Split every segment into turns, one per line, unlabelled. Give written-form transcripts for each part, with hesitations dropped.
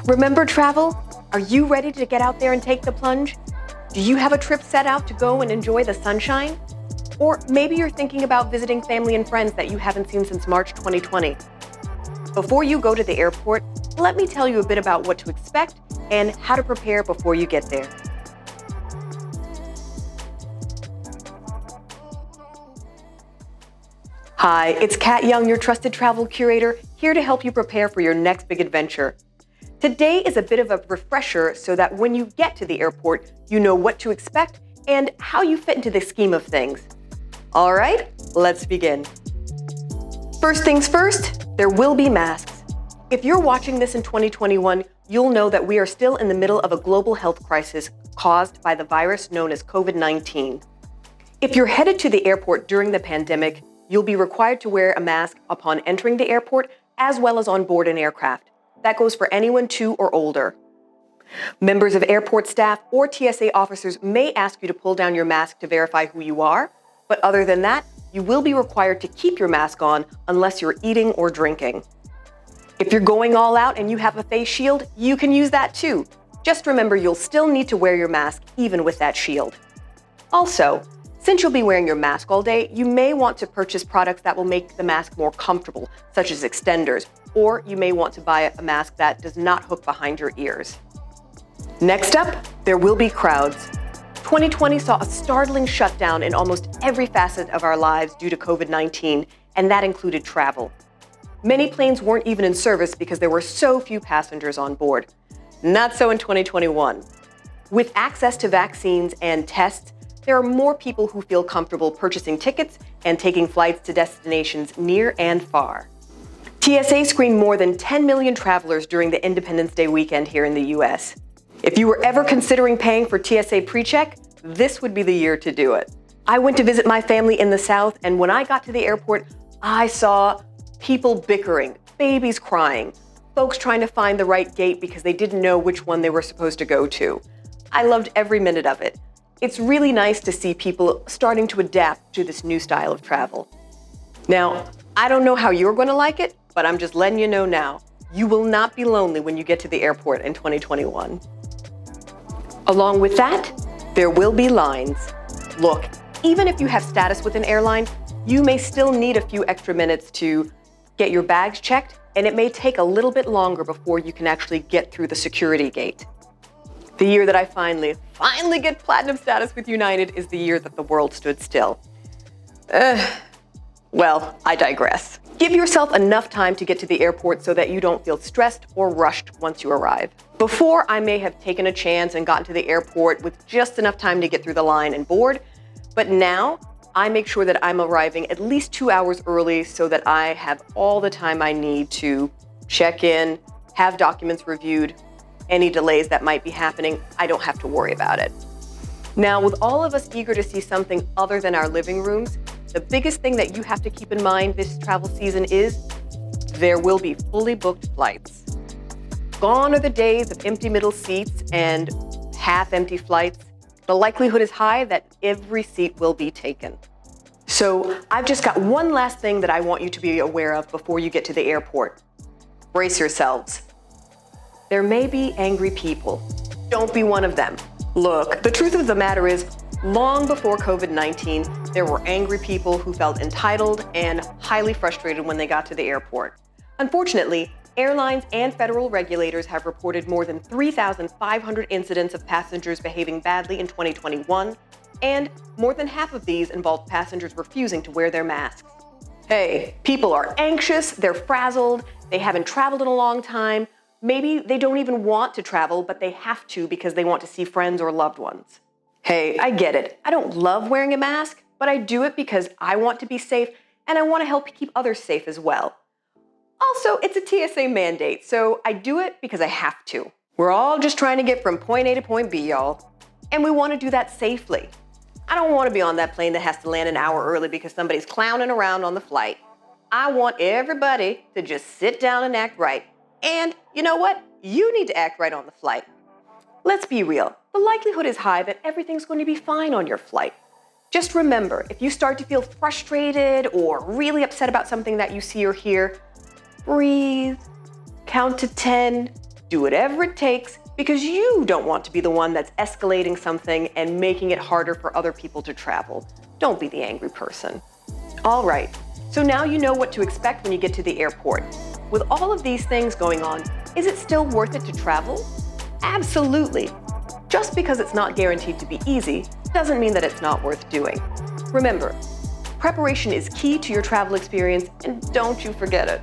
Remember travel? Are you ready to get out there and take the plunge? Do you have a trip set out to go and enjoy the sunshine? Or maybe you're thinking about visiting family and friends that you haven't seen since March 2020. Before you go to the airport, let me tell you a bit about what to expect and how to prepare before you get there. Hi, it's Kat Young, your trusted travel curator, here to help you prepare for your next big adventure. Today is a bit of a refresher so that when you get to the airport, you know what to expect and how you fit into the scheme of things. All right, let's begin. First things first, there will be masks. If you're watching this in 2021, you'll know that we are still in the middle of a global health crisis caused by the virus known as COVID-19. If you're headed to the airport during the pandemic, you'll be required to wear a mask upon entering the airport as well as on board an aircraft. That goes for anyone 2 or older. Members of airport staff or TSA officers may ask you to pull down your mask to verify who you are, but other than that, you will be required to keep your mask on unless you're eating or drinking. If you're going all out and you have a face shield, you can use that too. Just remember you'll still need to wear your mask even with that shield. Also, since you'll be wearing your mask all day, you may want to purchase products that will make the mask more comfortable, such as extenders, or you may want to buy a mask that does not hook behind your ears. Next up, there will be crowds. 2020 saw a startling shutdown in almost every facet of our lives due to COVID-19, and that included travel. Many planes weren't even in service because there were so few passengers on board. Not so in 2021. With access to vaccines and tests, there are more people who feel comfortable purchasing tickets and taking flights to destinations near and far. TSA screened more than 10 million travelers during the Independence Day weekend here in the US. If you were ever considering paying for TSA PreCheck, this would be the year to do it. I went to visit my family in the South, and when I got to the airport, I saw people bickering, babies crying, folks trying to find the right gate because they didn't know which one they were supposed to go to. I loved every minute of it. It's really nice to see people starting to adapt to this new style of travel. Now, I don't know how you're going to like it, but I'm just letting you know now, you will not be lonely when you get to the airport in 2021. Along with that, there will be lines. Look, even if you have status with an airline, you may still need a few extra minutes to get your bags checked, and it may take a little bit longer before you can actually get through the security gate. The year that I finally get platinum status with United is the year that the world stood still. Well, I digress. Give yourself enough time to get to the airport so that you don't feel stressed or rushed once you arrive. Before, I may have taken a chance and gotten to the airport with just enough time to get through the line and board, but now I make sure that I'm arriving at least 2 hours early so that I have all the time I need to check in, have documents reviewed. Any delays that might be happening, I don't have to worry about it. Now, with all of us eager to see something other than our living rooms, the biggest thing that you have to keep in mind this travel season is there will be fully booked flights. Gone are the days of empty middle seats and half-empty flights. The likelihood is high that every seat will be taken. So I've just got one last thing that I want you to be aware of before you get to the airport. Brace yourselves. There may be angry people. Don't be one of them. Look, the truth of the matter is, long before COVID-19, there were angry people who felt entitled and highly frustrated when they got to the airport. Unfortunately, airlines and federal regulators have reported more than 3,500 incidents of passengers behaving badly in 2021, and more than half of these involved passengers refusing to wear their masks. Hey, people are anxious, they're frazzled, they haven't traveled in a long time. Maybe they don't even want to travel, but they have to because they want to see friends or loved ones. Hey, I get it. I don't love wearing a mask, but I do it because I want to be safe and I want to help keep others safe as well. Also, it's a TSA mandate, so I do it because I have to. We're all just trying to get from point A to point B, y'all. And we want to do that safely. I don't want to be on that plane that has to land an hour early because somebody's clowning around on the flight. I want everybody to just sit down and act right. And you know what? You need to act right on the flight. Let's be real. The likelihood is high that everything's going to be fine on your flight. Just remember, if you start to feel frustrated or really upset about something that you see or hear, breathe, count to 10, Do whatever it takes because you don't want to be the one that's escalating something and making it harder for other people to travel. Don't be the angry person. All right, so now you know what to expect when you get to the airport. With all of these things going on, is it still worth it to travel? Absolutely. Just because it's not guaranteed to be easy doesn't mean that it's not worth doing. Remember, preparation is key to your travel experience, and don't you forget it.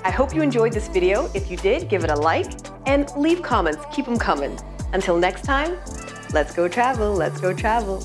I hope you enjoyed this video. If you did, give it a like and leave comments. Keep them coming. Until next time, let's go travel, let's go travel.